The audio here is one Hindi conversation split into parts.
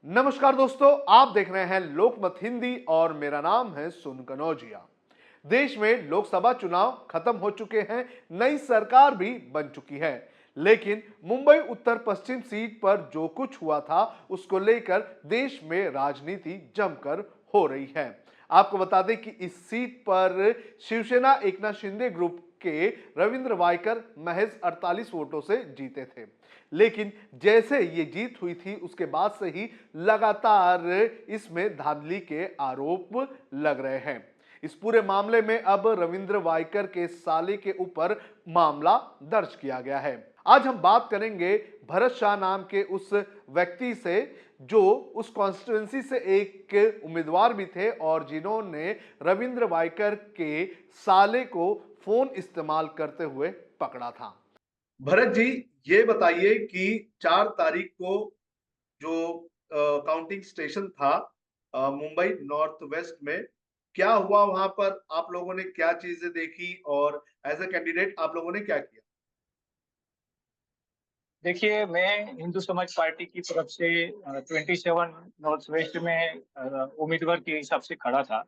नमस्कार दोस्तों, आप देख रहे हैं लोकमत हिंदी और मेरा नाम है सुन कनौजिया। देश में लोकसभा चुनाव खत्म हो चुके हैं, नई सरकार भी बन चुकी है। लेकिन मुंबई उत्तर पश्चिम सीट पर जो कुछ हुआ था उसको लेकर देश में राजनीति जमकर हो रही है। आपको बता दें कि इस सीट पर शिवसेना एकनाथ शिंदे ग्रुप के रविंद्र वायकर महज 48 वोटों से जीते थे। लेकिन जैसे ये जीत हुई थी उसके बाद से ही लगातार इसमें धांधली के आरोप लग रहे हैं। इस पूरे मामले में अब रविंद्र वायकर के साले के ऊपर मामला दर्ज किया गया है। आज हम बात करेंगे भरत शाह नाम के उस व्यक्ति से जो उस कॉन्स्टिट्यूएंसी से एक उम्मीदवार भी थे और जिन्होंने रविंद्र वायकर के साले को फोन इस्तेमाल करते हुए पकड़ा था। भरत जी, ये बताइए कि 4 तारीख को जो काउंटिंग स्टेशन था मुंबई नॉर्थ वेस्ट में, क्या हुआ वहां पर? आप लोगों ने क्या चीजें देखी और एज अ कैंडिडेट आप लोगों ने क्या किया? देखिए, मैं हिंदू समाज पार्टी की तरफ से 27 नॉर्थ वेस्ट में उम्मीदवार के हिसाब से खड़ा था।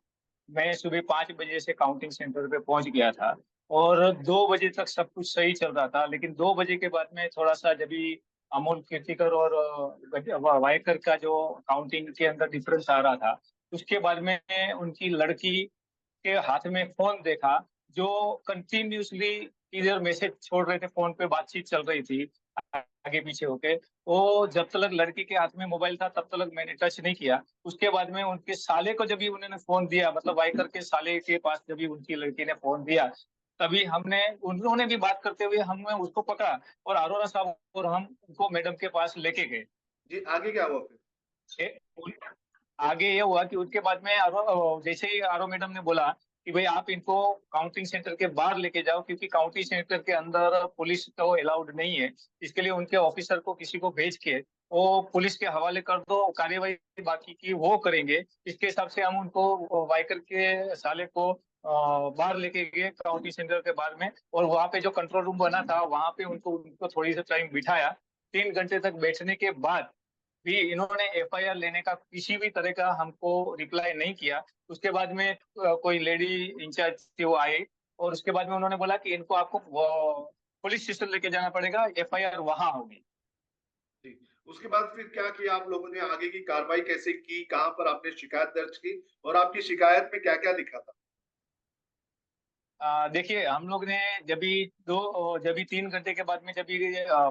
मैं सुबह 5 बजे से काउंटिंग सेंटर पे पहुंच गया था और 2 बजे तक सब कुछ सही चल रहा था। लेकिन 2 बजे के बाद में थोड़ा-सा जब भी अमोल कीर्तिकर और वायकर का जो काउंटिंग के अंदर डिफरेंस आ रहा था, उसके बाद में उनकी लड़की के हाथ में फ़ोन देखा, जो कंटिन्यूअसली इधर मैसेज छोड़ रहे थे, फ़ोन पे बातचीत चल रही थी, आगे-पीछे होके। वो जब तलक लड़की के हाथ में मोबाइल था, तब तलक मैंने टच नहीं किया। उसके बाद में उनके साले को जब भी उन्होंने फ़ोन दिया, मतलब वाइकर के साले के पास जब भी उनकी लड़की ने फ़ोन दिया, तभी हमने उन्होंने भी बात करते हुए हमने उसको पकड़ा और अरोड़ा साहब और हम उनको मैडम के पास लेके गए। जी, आगे क्या हुआ फिर? ए उन आगे ये हुआ कि उसके बाद में जैसे ही आरओ मैडम ने बोला कि भई आप इनको काउंटिंग सेंटर के बाहर लेके जाओ, क्योंकि काउंटिंग सेंटर के अंदर पुलिस तो अलाउड नहीं है। इसके लिए उनके ऑफिसर को किसी को भेज के वो पुलिस के हवाले कर दो, कार्यवाही बाकी की वो करेंगे। इसके हिसाब से हम उनको वाइकर के साले को बाहर लेके गए काउंटिंग सेंटर के बाहर में, और वहाँ पे जो कंट्रोल रूम बना था, वहाँ पे उनको उनको थोड़ी सा टाइम बिठाया। 3 घंटे तक बैठने के बाद भी इन्होंने एफआईआर लेने का किसी भी तरह का हमको रिप्लाई नहीं किया। उसके बाद में कोई लेडी इंचार्ज थी, वो आई और उसके बाद में उन्होंने बोला कि इनको आपको पुलिस स्टेशन लेके जाना पड़ेगा, एफआईआर वहां होगी। जी, उसके बाद फिर क्या किया आप लोगों ने? आगे की कार्रवाई कैसे की? कहाँ पर आपने शिकायत दर्ज की और आपकी शिकायत में क्या-क्या लिखा था? देखिए, हम लोग ने जब भी 3 घंटे के बाद में जब भी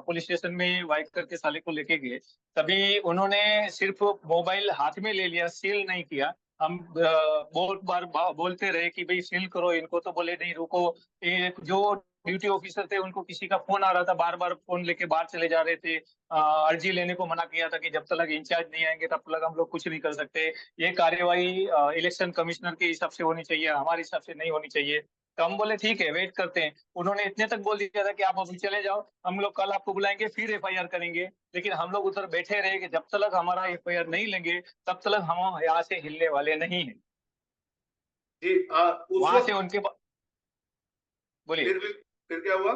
पुलिस स्टेशन में वाइकर के साले को लेके गए, तभी उन्होंने सिर्फ मोबाइल हाथ में ले लिया, सील नहीं किया। हम बहुत बार बोलते रहे कि भाई सील करो इनको, तो बोले नहीं रुको। एक जो ड्यूटी ऑफिसर थे उनको किसी का फोन आ रहा था, बार बार फोन लेके बाहर चले जा रहे थे। अर्जी लेने को मना किया था कि जब तक इंचार्ज नहीं आएंगे तब तक हम लोग कुछ नहीं कर सकते। ये कार्यवाही इलेक्शन कमिश्नर के हिसाब से होनी चाहिए, हमारे हिसाब से नहीं होनी चाहिए। तो हम बोले ठीक है, वेट करते हैं। उन्होंने इतने तक बोल दिया था कि आप अभी चले जाओ, हम लोग कल आपको बुलाएंगे फिर एफआईआर करेंगे। लेकिन हम लोग उधर बैठे रहे कि जब तक हमारा एफआईआर नहीं लेंगे तब तक हम यहाँ से हिलने वाले नहीं हैं। जी, उस वहां से वक़्त बोलिए। फिर क्या हुआ?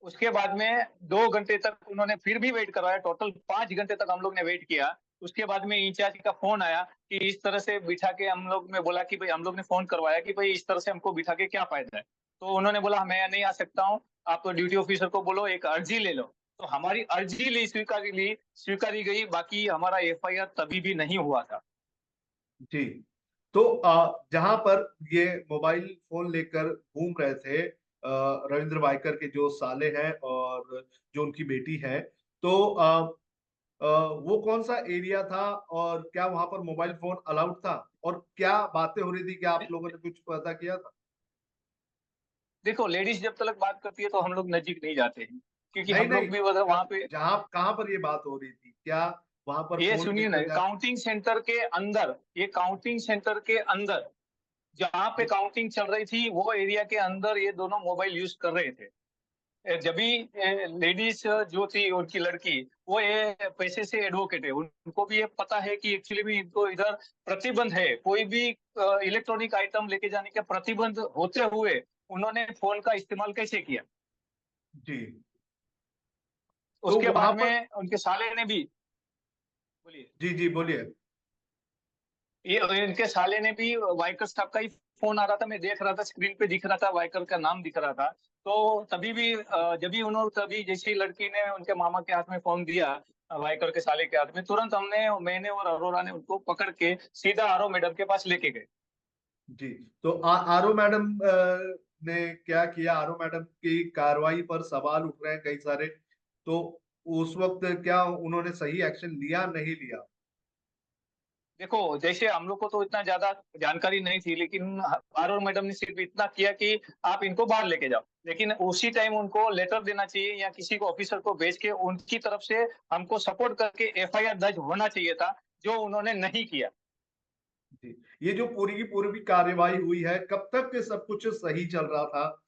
उसके बाद में 2 घंटे तक उन्होंने फिर भी वेट करवाया, टोटल 5 घंटे तक हम लोग ने वेट किया। उसके बाद में इंचार्ज का फोन आया कि इस तरह से बिठा के, हम लोग ने बोला कि भाई, हम लोग ने फोन करवाया कि भाई इस तरह से हमको बिठा के क्या फायदा है। तो उन्होंने बोला मैं नहीं आ सकता हूँ, आप तो ड्यूटी ऑफिसर को बोलो एक अर्जी ले लो। तो हमारी अर्जी स्वीकारी गई, बाकी हमारा एफआईआर तभी भी नहीं हुआ था। जी। तो जहाँ पर ये मोबाइल फ़ोन लेकर घूम रहे थे रविंद्र वायकर के जो साले हैं और जो उनकी बेटी है, तो वो कौन-सा एरिया था और क्या वहाँ पर मोबाइल फ़ोन अलाउड था? और क्या बातें हो रही थी? क्या आप लोगों ने कुछ पता किया था? देखो, लेडीज जब तक बात करती है तो हम लोग नजीक नहीं जाते हैं, क्योंकि नहीं, हम नहीं। लोग भी मतलब क वहां पे। जहाँ कहाँ पर ये बात हो रही थी? क्या वहाँ पर ये फ़ोन सुनिए ना, लेकर जा काउंटिंग सेंटर के अंदर जहाँ पे जी, काउंटिंग चल रही थी, वो एरिया के अंदर ये दोनों मोबाइल यूज कर रहे थे। जब भी लेडीज जो थी, उनकी लड़की, वो ये पैसे से एडवोकेट है, उनको भी ये पता है कि एक्चुअली भी इनको इधर प्रतिबंध है, कोई भी इलेक्ट्रॉनिक आइटम लेके जाने का प्रतिबंध होते हुए उन्होंने फोन का इस्तेमाल कैसे किया। जी। तो उसके वहाँ बाद पर में उनके साले ने भी बोलिए। जी जी बोलिए। ये इनके साले ने भी वाइकर साहब का ही फोन आ रहा था, मैं देख रहा था, स्क्रीन पे दिख रहा था, वाइकर का नाम दिख रहा था। तो तभी भी जब भी उन्होंने, तभी जैसे ही लड़की ने उनके मामा के हाथ में फोन दिया, वाइकर के साले के हाथ में, तुरंत मैंने और अरोरा ने उनको पकड़ के सीधा आरो मैडम के पास लेके गए। जी। तो आरओ मैडम ने क्या किया? आरओ मैडम की कार्रवाई पर सवाल उठ रहे हैं कई सारे। तो उस वक्त क्या उन्होंने सही एक्शन लिया नहीं लिया? देखो, जैसे हम लोग को तो इतना ज्यादा जानकारी नहीं थी, लेकिन आरोर मैडम ने सिर्फ इतना किया कि आप इनको बाहर लेके जाओ, लेकिन उसी टाइम उनको लेटर देना चाहिए या किसी को ऑफिसर को भेज के उनकी तरफ से हमको सपोर्ट करके एफआईआर दर्ज होना चाहिए था, जो उन्होंने नहीं किया। जी। ये जो पूरी की पूरी भी कार्यवाही हुई है, कब तक ये सब कुछ सही चल रहा था?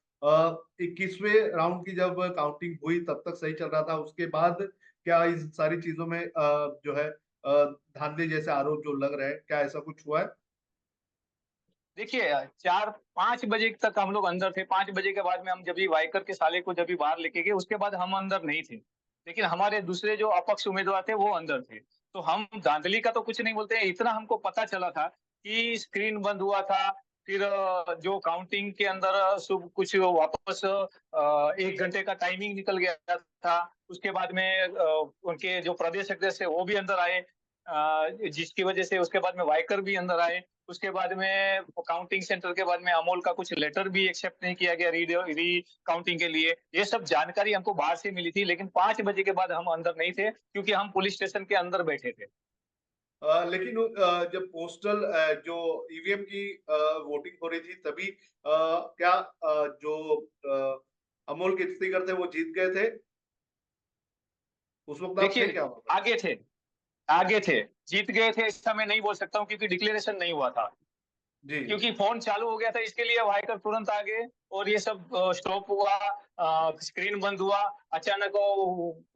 21वें राउंड की जब काउंटिंग हुई तब तक सही चल रहा था, उसके बाद क्या इस सारी चीजों में जो है धांधली जैसे आरोप जो लग रहे हैं, क्या ऐसा कुछ हुआ है? देखिए, 4-5 बजे तक हम लोग अंदर थे। 5 बजे के बाद में हम जब भी वाइकर के साले को जब भी बाहर लेके गए, उसके बाद हम अंदर नहीं थे, लेकिन हमारे दूसरे जो अपक्ष उम्मीदवार थे वो अंदर थे। तो हम धांधली का तो कुछ नहीं बोलते हैं, इतना हमको पता चला था कि स्क्रीन बंद हुआ था। फिर जो काउंटिंग के अंदर सब कुछ वापस 1 घंटे का टाइमिंग निकल गया था। उसके बाद में उनके जो प्रदेश अध्यक्ष थे वो भी अंदर आए, जिसकी वजह से उसके बाद में वाइकर भी अंदर आए। उसके बाद में काउंटिंग सेंटर के बाद में अमोल का कुछ लेटर भी एक्सेप्ट नहीं किया गया री काउंटिंग के लिए। ये सब जानकारी हमको बाहर से मिली थी, लेकिन 5 बजे के बाद हम अंदर नहीं थे, क्योंकि हम पुलिस स्टेशन के अंदर बैठे थे। लेकिन जब पोस्टल जो ईवीएम की वोटिंग हो रही थी तभी क्या जो अमोल के स्पीकर थे वो जीत गए थे? उस वक्त आप थे देखिए, क्या वहां पर? आगे थे, आगे थे। जीत गए थे ऐसा मैं नहीं बोल सकता हूँ, क्योंकि डिक्लेरेशन नहीं हुआ था। जी। क्योंकि फोन चालू हो गया था, इसके लिए वाइकर तुरंत आ गए और ये सब स्टॉप हुआ, स्क्रीन बंद हुआ। अचानक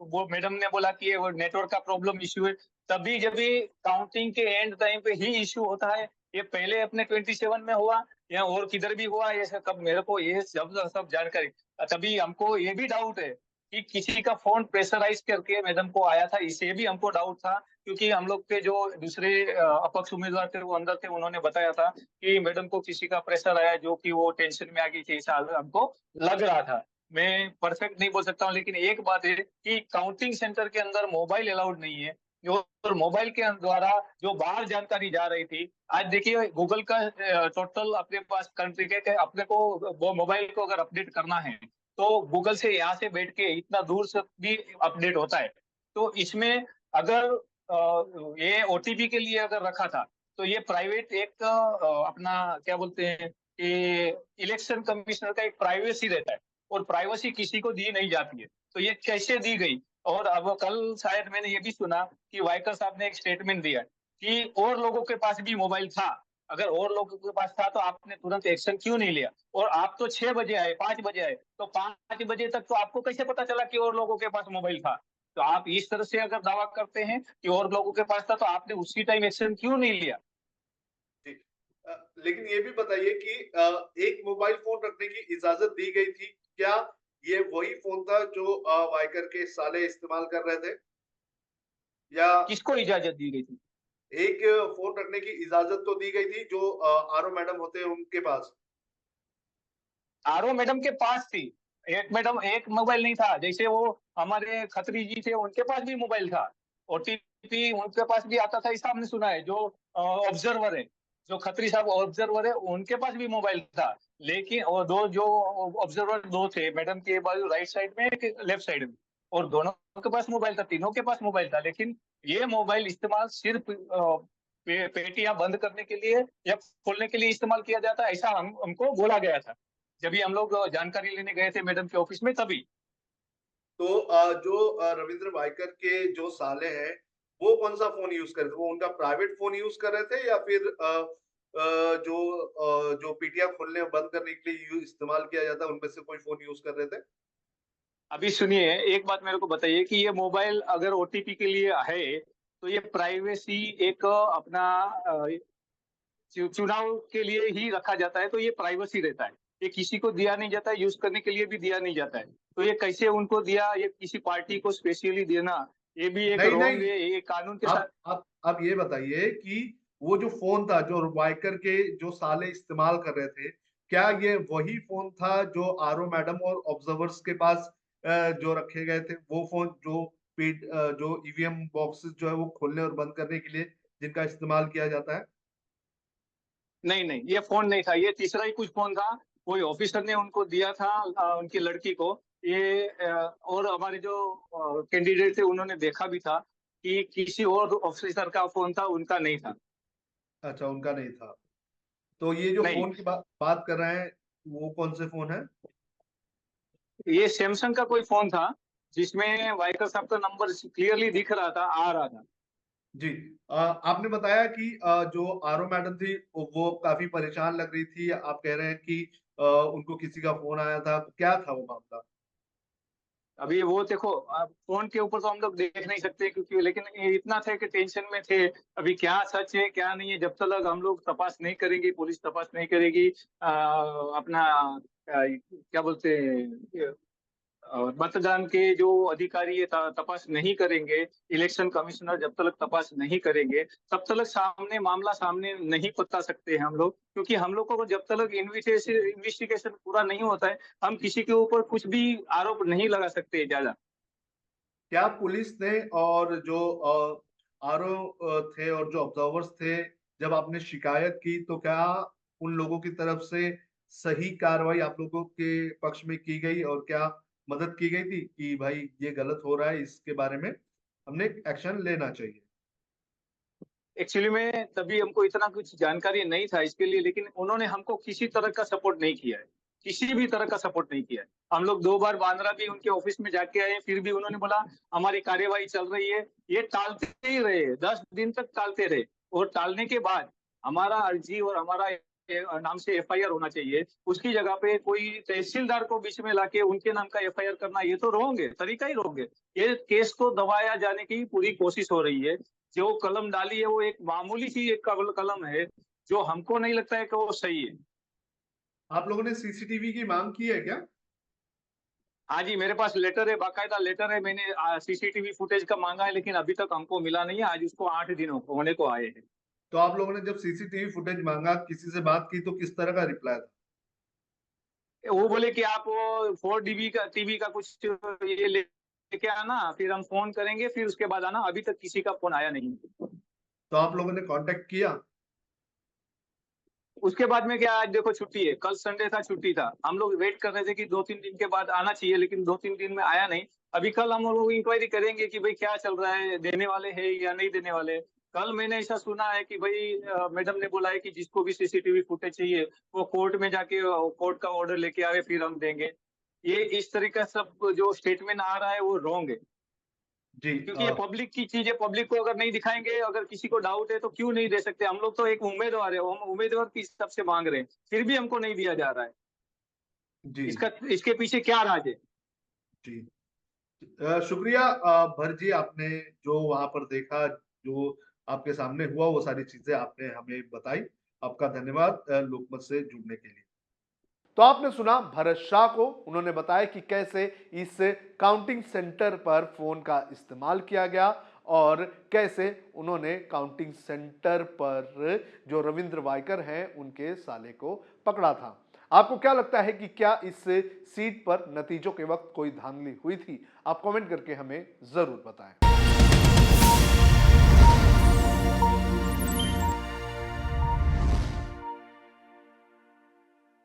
वो मैडम ने बोला कि ये वो नेटवर्क का प्रॉब्लम इश्यू है। तभी जब भी काउंटिंग के एंड टाइम पे ही इश्यू होता है। ये पहले अपने 27 में हुआ या और किधर भी हुआ, ये सब कब मेरे को ये सब जानकारी। तभी हमको ये भी डाउट है कि किसी का फोन प्रेशराइज करके मैडम को आया था, इसे भी हमको डाउट था। क्योंकि हम लोग के जो दूसरे अपक्ष उम्मीदवार थे वो अंदर थे, उन्होंने बताया था कि मैडम को किसी का प्रेशर आया, जो कि वो टेंशन में आ गई थी, ऐसा हमको लग रहा था। मैं परफेक्ट नहीं बोल सकता हूँ, लेकिन एक बात है कि काउंटिंग सेंटर के अंदर मोबाइल अलाउड नहीं है। और मोबाइल के द्वारा जो बाहर जानकारी जा रही थी, आज देखिए गूगल का टोटल अपने पास कंट्री के अपने को वो मोबाइल को अगर अपडेट करना है, तो गूगल से यहाँ से बैठ के इतना दूर से भी अपडेट होता है। तो इसमें अगर ये ओटीपी के लिए अगर रखा था, तो ये प्राइवेट एक अपना क्या बोलते हैं कि इलेक्शन कमिश्नर का एक प्राइवेसी रहता है, और प्राइवेसी किसी को दी नहीं जाती है। तो ये कैसे दी गई? और अब कल शायद मैंने ये भी सुना कि वाइकर साहब ने एक स्टेटमेंट दिया कि और लोगों के पास भी मोबाइल था। अगर और लोगों के पास था तो आपने तुरंत एक्शन क्यों नहीं लिया? और आप तो 6 बजे आए, 5 बजे आए, तो 5 बजे तक तो आपको कैसे पता चला कि और लोगों के पास मोबाइल था? तो आप इस तरह से अगर दावा करते हैं कि और लोगों के पास था, तो आपने उसी टाइम एक्शन क्यों नहीं लिया? जी। लेकिन ये भी बताइए कि एक मोबाइल फोन रखने की इजाजत दी गई थी क्या? ये वही फोन था जो वाइकर के साले इस्तेमाल कर रहे थे, या किसको इजाजत दी गई थी? एक फोन रखने की इजाजत तो दी गई थी जो आरओ मैडम होते हैं उनके पास? आरओ मैडम के पास थी। एक मोबाइल नहीं था। जैसे वो हमारे खत्री जी थे, उनके पास भी मोबाइल था। ओटीपी उनके पास भी आता था, ऐसा हमने सुना है। जो ऑब्जर्वर है, जो खत्री साहब ऑब्जर्वर है, उनके पास भी मोबाइल था। लेकिन और दो जो ऑब्जर्वर दो थे, मैडम के बाजू राइट साइड में, एक लेफ्ट साइड में, और दोनों के पास मोबाइल था, तीनों के पास मोबाइल था। लेकिन ये मोबाइल इस्तेमाल सिर्फ पेटियां बंद करने के लिए या खोलने के लिए इस्तेमाल किया जाता है, ऐसा हमको बोला गया था जब भी हम लोग जानकारी लेने गए थे मैडम के ऑफिस में, तभी। तो जो रविंद्र वाइकर के जो साले हैं वो कौन सा फोन यूज कर रहे थे? वो उनका प्राइवेट फोन यूज कर रहे थे या फिर जो पीटीआर खोलने बंद करने के लिए इस्तेमाल किया जाता है उनमें से कोई फोन यूज कर रहे थे? अभी सुनिए, एक बात मेरे को बताइए कि ये मोबाइल अगर ओटीपी के लिए है, तो ये प्राइवेसी एक अपना चुनाव के लिए ही रखा जाता है, तो ये प्राइवेसी रहता है। ये किसी को दिया नहीं जाता है, यूज करने के लिए भी दिया नहीं जाता है। तो ये कैसे उनको दिया? ये किसी पार्टी को स्पेशली देना, ये भी एक नहीं रॉन्ग नहीं, है, ये कानून के साथ। आप ये बताइए कि वो जो फोन था जो वाइकर के जो साले इस्तेमाल कर रहे थे, क्या ये वही फोन था जो आरओ मैडम और ऑब्जर्वर्स के पास जो रखे गए थे, वो फोन जो जो ईवीएम बॉक्सेस जो है वो खोलने और बंद करने के लिए जिनका इस्तेमाल किया जाता है? नहीं नहीं, ये फोन नहीं था, ये तीसरा ही कुछ फोन था। कोई ऑफिसर ने उनको दिया था, उनकी लड़की को। ये और हमारे जो कैंडिडेट थे उन्होंने देखा भी था कि किसी और ऑफिसर का फोन था, उनका नहीं था। अच्छा, उनका नहीं था। तो ये जो नहीं, फोन की बात कर रहे हैं, वो कौन से फोन है? ये सैमसंग का कोई फोन था जिसमें वाइकर साहब का नंबर क्लियरली दिख रहा था, आ रहा था। जी। आपने बताया कि जो आरओ मैडम थी वो काफी परेशान लग रही थी, आप कह रहे हैं कि उनको किसी का फोन आया था, क्या था वो मामला? अभी वो देखो, फोन के ऊपर तो हम लोग देख नहीं सकते, क्योंकि लेकिन ये इतना था कि टेंशन में थे। अभी क्या सच है क्या नहीं है, जब तक हम लोग तपास नहीं करेंगे, पुलिस तपास नहीं करेगी, अपना क्या बोलते हैं, मतदान के जो अधिकारी है तपास नहीं करेंगे, इलेक्शन कमिश्नर जब तक तपास नहीं करेंगे, तब तक सामने मामला सामने नहीं बता सकते हैं हम लोग, क्योंकि हम लोग को जब तक इन्वेस्टिगेशन पूरा नहीं होता है, हम किसी के ऊपर कुछ भी आरोप नहीं लगा सकते ज्यादा। क्या पुलिस ने और जो आरओ थे और जो ऑब्जर्वर्स थे, जब आपने शिकायत की तो क्या उन लोगों की तरफ से सही कार्रवाई आप लोगों के पक्ष में की गई, और क्या मदद की गई थी कि भाई ये गलत हो रहा है, इसके बारे में हमने एक्शन लेना चाहिए? एक्चुअली में तभी हमको इतना कुछ जानकारी नहीं था इसके लिए, लेकिन उन्होंने हमको किसी तरह का सपोर्ट नहीं किया है, किसी भी तरह का सपोर्ट नहीं किया है। हम लोग 2 बार बांद्रा भी उनके ऑफिस में जाके आए, फिर भी उन्होंने बोला हमारी कार्यवाही चल रही है। ये टालते ही रहे, 10 दिन तक टालते रहे। और टालने के बाद हमारा अर्जी और हमारा नाम से एफआईआर होना चाहिए, उसकी जगह पे कोई तहसीलदार को बीच में लाके उनके नाम का एफआईआर करना, ये तो रोंग है, तरीका ही रोंग है। ये केस को दबाया जाने की पूरी कोशिश हो रही है। जो कलम डाली है वो एक मामूली सी एक कलम है, जो हमको नहीं लगता है कि वो सही है। आप लोगों ने सीसीटीवी की मांग की है क्या? हाँ जी, मेरे पास लेटर है, बाकायदा लेटर है। मैंने सीसीटीवी फुटेज का मांगा है, लेकिन अभी तक हमको मिला नहीं है। आज उसको 8 दिन होने को आए हैं। तो आप लोगों ने जब सीसीटीवी फुटेज मांगा, किसी से बात की तो किस तरह का रिप्लाई था? वो बोले कि आप वो 4 DB का टीवी का कुछ ये लेके आना, फिर हम फोन करेंगे, फिर उसके बाद आना। अभी तक किसी का फोन आया नहीं। तो आप लोगों ने कांटेक्ट किया? उसके बाद में क्या, आज देखो छुट्टी है, कल संडे था, छुट्टी था। हम लोग वेट कर रहे थे कि 2-3 दिन के बाद आना चाहिए, लेकिन 2-3 दिन में आया नहीं। अभी कल हम लोग इंक्वायरी करेंगे कि भाई क्या चल रहा है, देने वाले हैं या नहीं देने वाले। कल मैंने ऐसा सुना है कि भाई मैडम ने बोला है कि जिसको भी सीसीटीवी फुटेज चाहिए वो कोर्ट में जाके कोर्ट का ऑर्डर लेके आवे, फिर हम देंगे। ये इस तरीका सब जो स्टेटमेंट आ रहा है वो रॉन्ग है, जी। क्योंकि ये पब्लिक की चीज है। पब्लिक को अगर नहीं दिखाएंगे, अगर किसी को डाउट है तो क्यों नहीं दे सकते। हम लोग तो एक उम्मीदवार है, हम उम्मीदवार की हिसाब से मांग रहे हैं, फिर भी हमको नहीं दिया जा रहा है। जी। इसका इसके पीछे क्या राज है? जी। शुक्रिया भर जी, आपने जो वहां पर देखा, जो आपके सामने हुआ, वो सारी चीजें आपने हमें बताई। आपका धन्यवाद लोकमत से जुड़ने के लिए। तो आपने सुना भरत शाह को, उन्होंने बताया कि कैसे इस काउंटिंग सेंटर पर फोन का इस्तेमाल किया गया और कैसे उन्होंने काउंटिंग सेंटर पर जो रविंद्र वायकर हैं उनके साले को पकड़ा था। आपको क्या लगता है कि क्या इस सीट पर नतीजों के वक्त कोई धांधली हुई थी? आप कमेंट करके हमें जरूर बताएं।